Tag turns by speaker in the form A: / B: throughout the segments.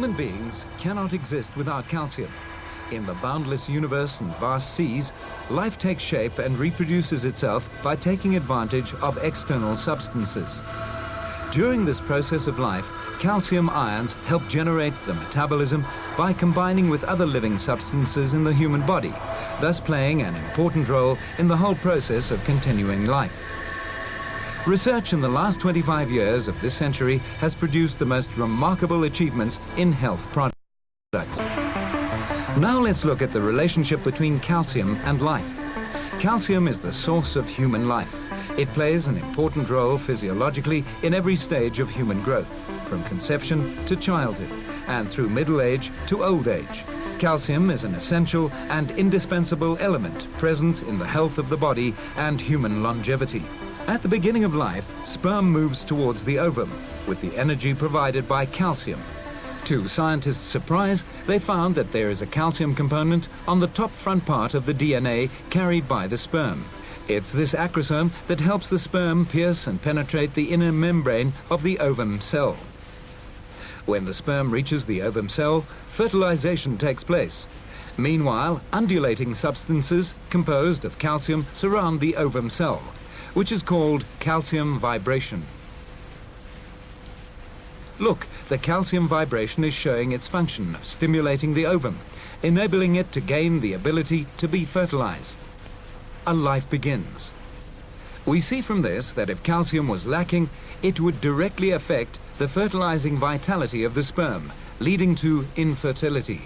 A: Human beings cannot exist without calcium. In the boundless universe and vast seas, life takes shape and reproduces itself by taking advantage of external substances. During this process of life, calcium ions help generate the metabolism by combining with other living substances in the human body, thus playing an important role in the whole process of continuing life. Research in the last 25 years of this century has produced the most remarkable achievements in health products. Now let's look at the relationship between calcium and life. Calcium is the source of human life. It plays an important role physiologically in every stage of human growth, from conception to childhood, and through middle age to old age. Calcium is an essential and indispensable element present in the health of the body and human longevity. At the beginning of life, sperm moves towards the ovum with the energy provided by calcium. To scientists' surprise, they found that there is a calcium component on the top front part of the DNA carried by the sperm. It's this acrosome that helps the sperm pierce and penetrate the inner membrane of the ovum cell. When the sperm reaches the ovum cell, fertilization takes place. Meanwhile, undulating substances composed of calcium surround the ovum cell, which is called calcium vibration. Look, the calcium vibration is showing its function of stimulating the ovum, enabling it to gain the ability to be fertilized. A life begins. We see from this that if calcium was lacking, it would directly affect the fertilizing vitality of the sperm, leading to infertility.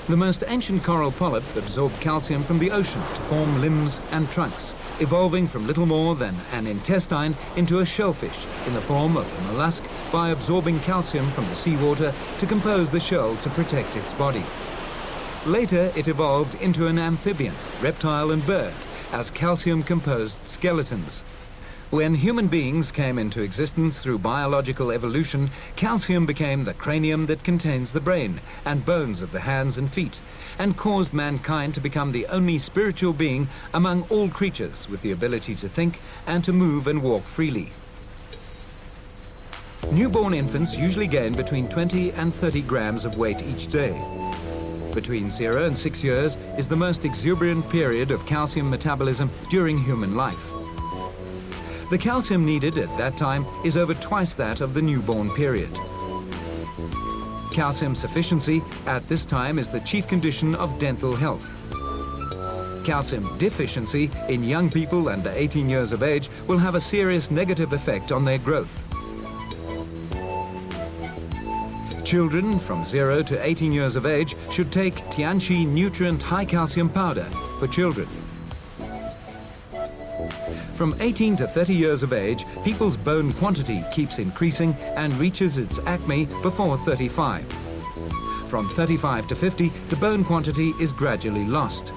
A: The most ancient coral polyp absorbed calcium from the ocean to form limbs and trunks, evolving from little more than an intestine into a shellfish in the form of a mollusk by absorbing calcium from the seawater to compose the shell to protect its body. Later, it evolved into an amphibian, reptile and bird, as calcium-composed skeletons. When human beings came into existence through biological evolution, calcium became the cranium that contains the brain and bones of the hands and feet, and caused mankind to become the only spiritual being among all creatures with the ability to think and to move and walk freely. Newborn infants usually gain between 20 and 30 grams of weight each day. Between 0 and 6 years is the most exuberant period of calcium metabolism during human life. The calcium needed at that time is over twice that of the newborn period. Calcium sufficiency at this time is the chief condition of dental health. Calcium deficiency in young people under 18 years of age will have a serious negative effect on their growth. Children from 0 to 18 years of age should take Tianchi nutrient high calcium powder for children. From 18 to 30 years of age, people's bone quantity keeps increasing and reaches its acme before 35. From 35 to 50, the bone quantity is gradually lost.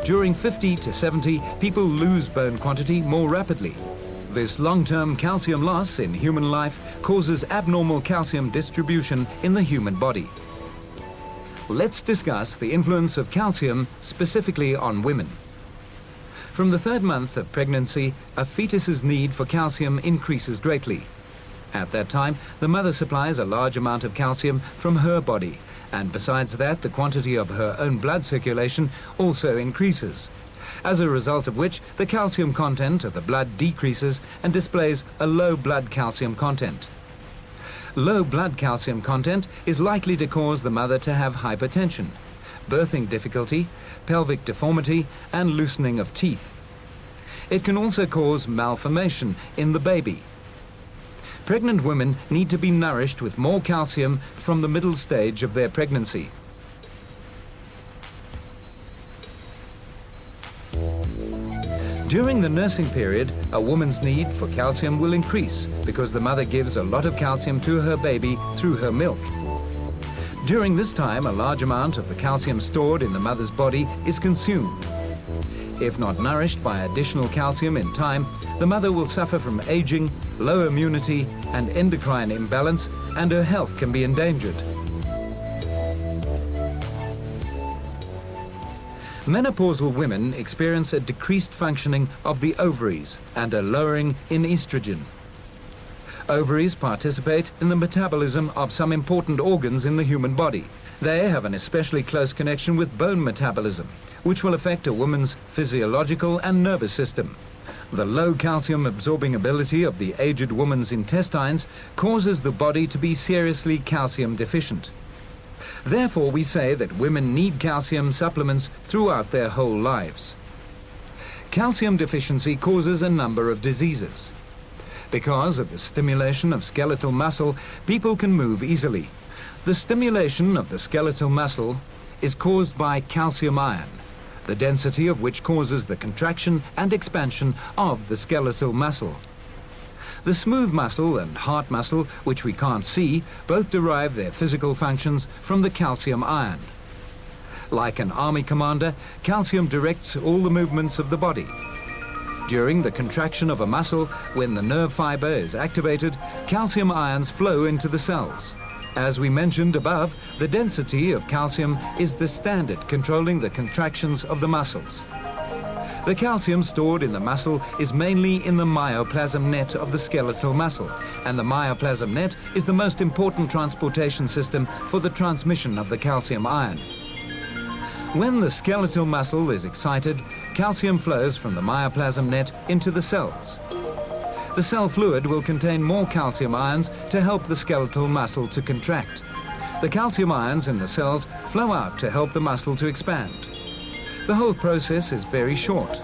A: During 50 to 70, people lose bone quantity more rapidly. This long-term calcium loss in human life causes abnormal calcium distribution in the human body. Let's discuss the influence of calcium specifically on women. From the 3rd month of pregnancy, a fetus's need for calcium increases greatly. At that time, the mother supplies a large amount of calcium from her body, and besides that, the quantity of her own blood circulation also increases, as a result of which the calcium content of the blood decreases and displays a low blood calcium content. Low blood calcium content is likely to cause the mother to have hypertension, birthing difficulty, pelvic deformity, and loosening of teeth. It can also cause malformation in the baby. Pregnant women need to be nourished with more calcium from the middle stage of their pregnancy. During the nursing period, a woman's need for calcium will increase because the mother gives a lot of calcium to her baby through her milk. During this time, a large amount of the calcium stored in the mother's body is consumed. If not nourished by additional calcium in time, the mother will suffer from aging, low immunity, and endocrine imbalance, and her health can be endangered. Menopausal women experience a decreased functioning of the ovaries and a lowering in estrogen. Ovaries participate in the metabolism of some important organs in the human body. They have an especially close connection with bone metabolism, which will affect a woman's physiological and nervous system. The low calcium absorbing ability of the aged woman's intestines causes the body to be seriously calcium deficient. Therefore, we say that women need calcium supplements throughout their whole lives. Calcium deficiency causes a number of diseases. Because of the stimulation of skeletal muscle, people can move easily. The stimulation of the skeletal muscle is caused by calcium ion, the density of which causes the contraction and expansion of the skeletal muscle. The smooth muscle and heart muscle, which we can't see, both derive their physical functions from the calcium ion. Like an army commander, calcium directs all the movements of the body. During the contraction of a muscle, when the nerve fiber is activated, calcium ions flow into the cells. As we mentioned above, the density of calcium is the standard controlling the contractions of the muscles. The calcium stored in the muscle is mainly in the myoplasm net of the skeletal muscle, and the myoplasm net is the most important transportation system for the transmission of the calcium ion. When the skeletal muscle is excited, calcium flows from the myoplasm net into the cells. The cell fluid will contain more calcium ions to help the skeletal muscle to contract. The calcium ions in the cells flow out to help the muscle to expand. The whole process is very short.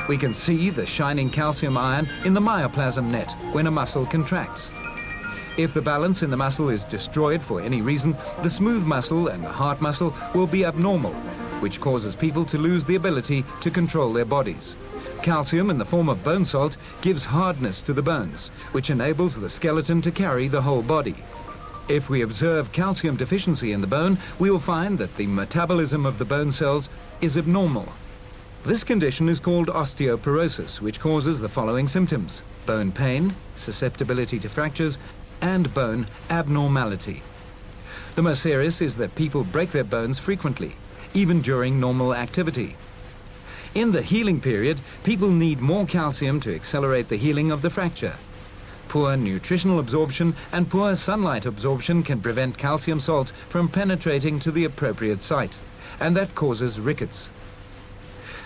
A: We can see the shining calcium ion in the myoplasm net when a muscle contracts. If the balance in the muscle is destroyed for any reason, the smooth muscle and the heart muscle will be abnormal, which causes people to lose the ability to control their bodies. Calcium in the form of bone salt gives hardness to the bones, which enables the skeleton to carry the whole body. If we observe calcium deficiency in the bone, we will find that the metabolism of the bone cells is abnormal. This condition is called osteoporosis, which causes the following symptoms: bone pain, susceptibility to fractures, and bone abnormality. The most serious is that people break their bones frequently, even during normal activity. In the healing period, people need more calcium to accelerate the healing of the fracture. Poor nutritional absorption and poor sunlight absorption can prevent calcium salt from penetrating to the appropriate site, and that causes rickets.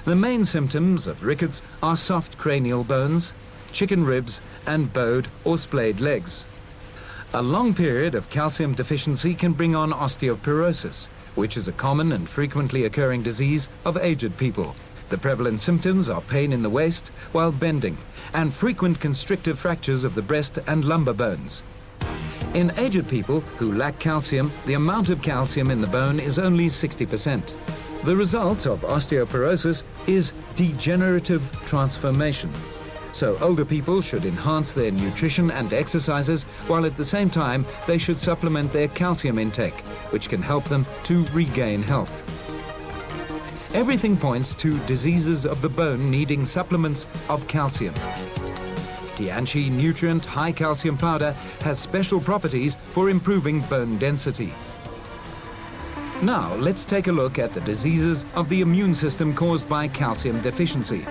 A: The main symptoms of rickets are soft cranial bones, chicken ribs, and bowed or splayed legs. A long period of calcium deficiency can bring on osteoporosis, which is a common and frequently occurring disease of aged people. The prevalent symptoms are pain in the waist while bending and frequent constrictive fractures of the breast and lumbar bones. In aged people who lack calcium, the amount of calcium in the bone is only 60%. The result of osteoporosis is degenerative transformation. So older people should enhance their nutrition and exercises, while at the same time they should supplement their calcium intake, which can help them to regain health. Everything points to diseases of the bone needing supplements of calcium. Tianchi Nutrient High Calcium Powder has special properties for improving bone density. Now let's take a look at the diseases of the immune system caused by calcium deficiency.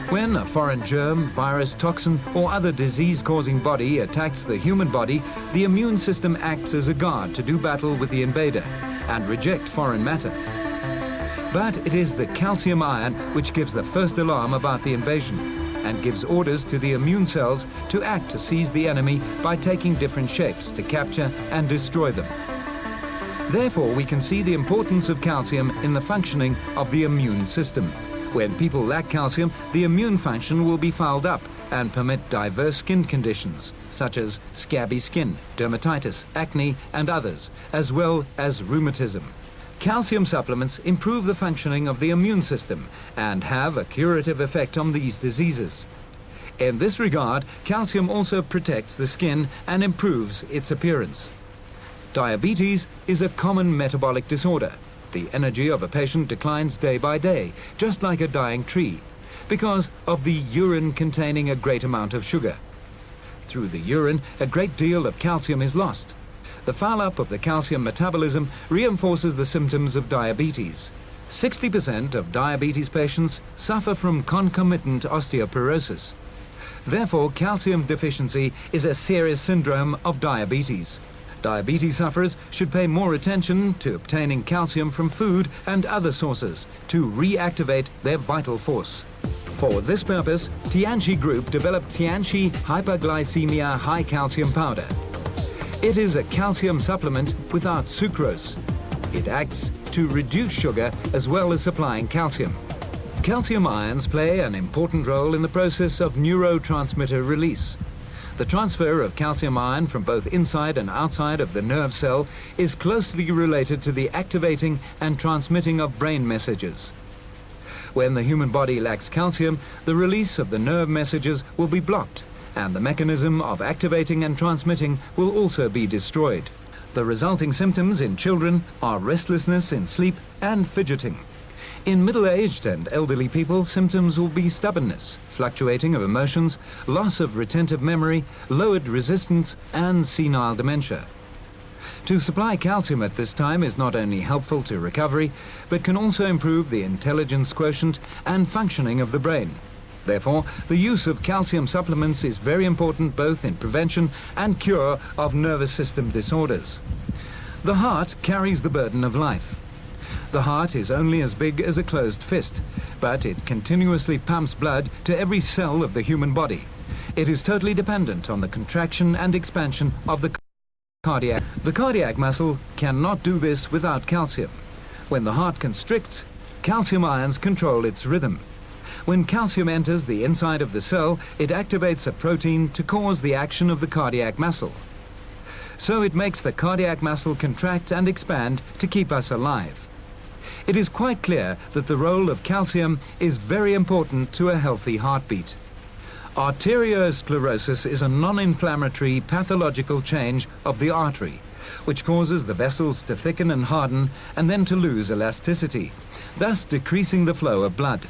A: When a foreign germ, virus, toxin, or other disease-causing body attacks the human body, the immune system acts as a guard to do battle with the invader and reject foreign matter. But it is the calcium ion which gives the first alarm about the invasion and gives orders to the immune cells to act to seize the enemy by taking different shapes to capture and destroy them. Therefore, we can see the importance of calcium in the functioning of the immune system. When people lack calcium, the immune function will be fouled up and permit diverse skin conditions, such as scabby skin, dermatitis, acne, and others, as well as rheumatism. Calcium supplements improve the functioning of the immune system and have a curative effect on these diseases. In this regard, calcium also protects the skin and improves its appearance. Diabetes is a common metabolic disorder. The energy of a patient declines day by day, just like a dying tree, because of the urine containing a great amount of sugar. Through the urine, a great deal of calcium is lost. The foul-up of the calcium metabolism reinforces the symptoms of diabetes. 60% of diabetes patients suffer from concomitant osteoporosis. Therefore, calcium deficiency is a serious syndrome of diabetes. Diabetes sufferers should pay more attention to obtaining calcium from food and other sources to reactivate their vital force. For this purpose, Tianchi Group developed Tianchi Hyperglycemia High Calcium Powder. It is a calcium supplement without sucrose. It acts to reduce sugar as well as supplying calcium. Calcium ions play an important role in the process of neurotransmitter release. The transfer of calcium ion from both inside and outside of the nerve cell is closely related to the activating and transmitting of brain messages. When the human body lacks calcium, the release of the nerve messages will be blocked, and the mechanism of activating and transmitting will also be destroyed. The resulting symptoms in children are restlessness in sleep and fidgeting. In middle-aged and elderly people, symptoms will be stubbornness, fluctuating of emotions, loss of retentive memory, lowered resistance, and senile dementia. To supply calcium at this time is not only helpful to recovery, but can also improve the intelligence quotient and functioning of the brain. Therefore, the use of calcium supplements is very important both in prevention and cure of nervous system disorders. The heart carries the burden of life. The heart is only as big as a closed fist, but it continuously pumps blood to every cell of the human body. It is totally dependent on the contraction and expansion of the cardiac. The cardiac muscle cannot do this without calcium. When the heart constricts, calcium ions control its rhythm. When calcium enters the inside of the cell, it activates a protein to cause the action of the cardiac muscle. So it makes the cardiac muscle contract and expand to keep us alive. It is quite clear that the role of calcium is very important to a healthy heartbeat. Arteriosclerosis is a non-inflammatory pathological change of the artery, which causes the vessels to thicken and harden and then to lose elasticity, thus decreasing the flow of blood.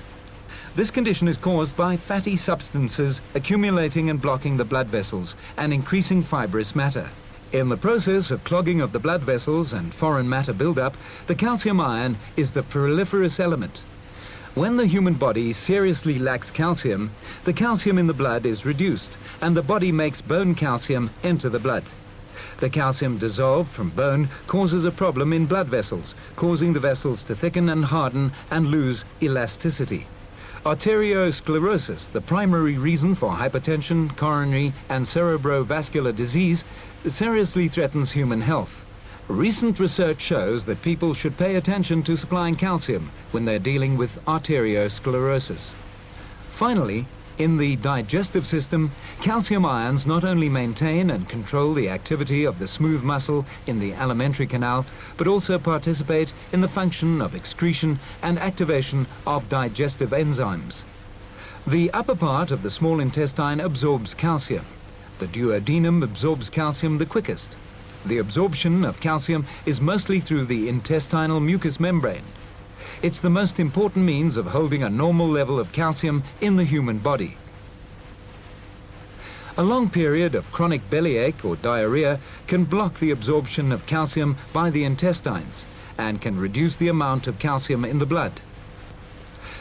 A: This condition is caused by fatty substances accumulating and blocking the blood vessels and increasing fibrous matter. In the process of clogging of the blood vessels and foreign matter buildup, the calcium ion is the proliferous element. When the human body seriously lacks calcium, the calcium in the blood is reduced and the body makes bone calcium enter the blood. The calcium dissolved from bone causes a problem in blood vessels, causing the vessels to thicken and harden and lose elasticity. Arteriosclerosis, the primary reason for hypertension, coronary and cerebrovascular disease, seriously threatens human health. Recent research shows that people should pay attention to supplying calcium when they're dealing with arteriosclerosis. Finally, in the digestive system, calcium ions not only maintain and control the activity of the smooth muscle in the alimentary canal, but also participate in the function of excretion and activation of digestive enzymes. The upper part of the small intestine absorbs calcium. The duodenum absorbs calcium the quickest. The absorption of calcium is mostly through the intestinal mucous membrane. It's the most important means of holding a normal level of calcium in the human body. A long period of chronic bellyache or diarrhea can block the absorption of calcium by the intestines and can reduce the amount of calcium in the blood.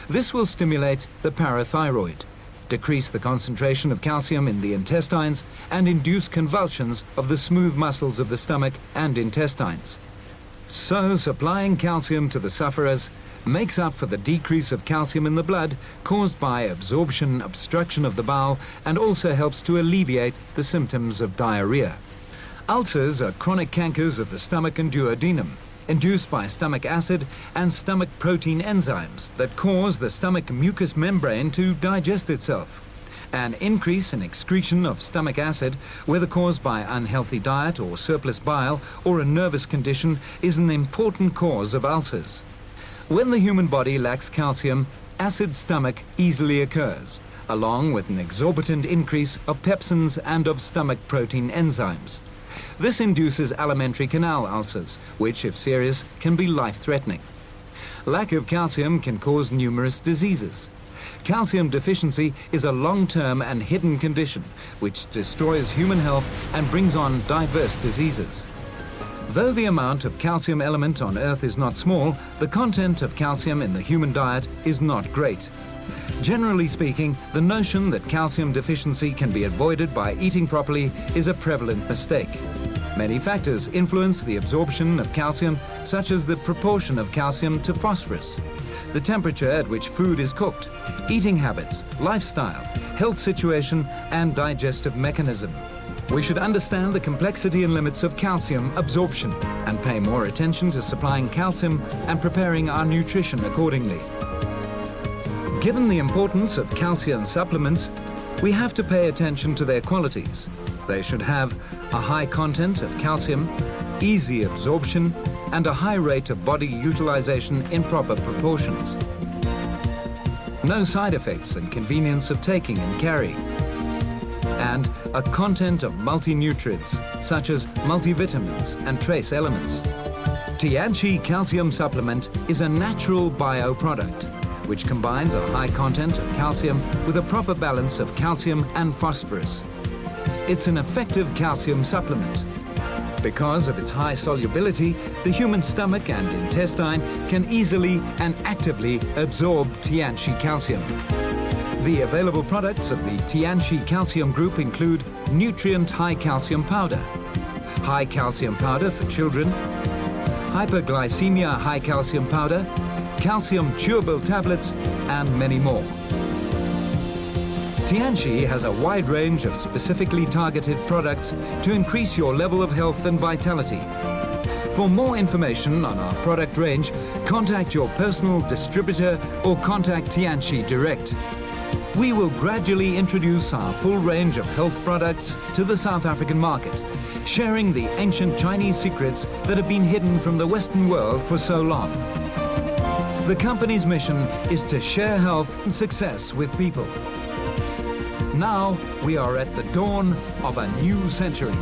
A: This will stimulate the parathyroid, decrease the concentration of calcium in the intestines, and induce convulsions of the smooth muscles of the stomach and intestines. So, supplying calcium to the sufferers makes up for the decrease of calcium in the blood caused by absorption obstruction of the bowel and also helps to alleviate the symptoms of diarrhea. Ulcers are chronic cankers of the stomach and duodenum, induced by stomach acid and stomach protein enzymes that cause the stomach mucous membrane to digest itself. An increase in excretion of stomach acid, whether caused by unhealthy diet or surplus bile or a nervous condition, is an important cause of ulcers. When the human body lacks calcium, acid stomach easily occurs, along with an exorbitant increase of pepsins and of stomach protein enzymes. This induces alimentary canal ulcers, which, if serious, can be life-threatening. Lack of calcium can cause numerous diseases. Calcium deficiency is a long-term and hidden condition which destroys human health and brings on diverse diseases. Though the amount of calcium element on Earth is not small, the content of calcium in the human diet is not great. Generally speaking, the notion that calcium deficiency can be avoided by eating properly is a prevalent mistake. Many factors influence the absorption of calcium, such as the proportion of calcium to phosphorus, the temperature at which food is cooked, eating habits, lifestyle, health situation, and digestive mechanism. We should understand the complexity and limits of calcium absorption and pay more attention to supplying calcium and preparing our nutrition accordingly. Given the importance of calcium supplements, we have to pay attention to their qualities. They should have a high content of calcium, easy absorption, and a high rate of body utilization in proper proportions. No side effects and convenience of taking and carrying. And a content of multi-nutrients, such as multivitamins and trace elements. Tianchi Calcium Supplement is a natural bioproduct, which combines a high content of calcium with a proper balance of calcium and phosphorus. It's an effective calcium supplement. Because of its high solubility, the human stomach and intestine can easily and actively absorb Tianchi calcium. The available products of the Tianchi Calcium Group include Nutrient High Calcium Powder, High Calcium Powder for children, Hyperglycemia High Calcium Powder, Calcium Chewable Tablets, and many more. Tianchi has a wide range of specifically targeted products to increase your level of health and vitality. For more information on our product range, contact your personal distributor or contact Tianchi direct. We will gradually introduce our full range of health products to the South African market, sharing the ancient Chinese secrets that have been hidden from the Western world for so long. The company's mission is to share health and success with people. Now we are at the dawn of a new century.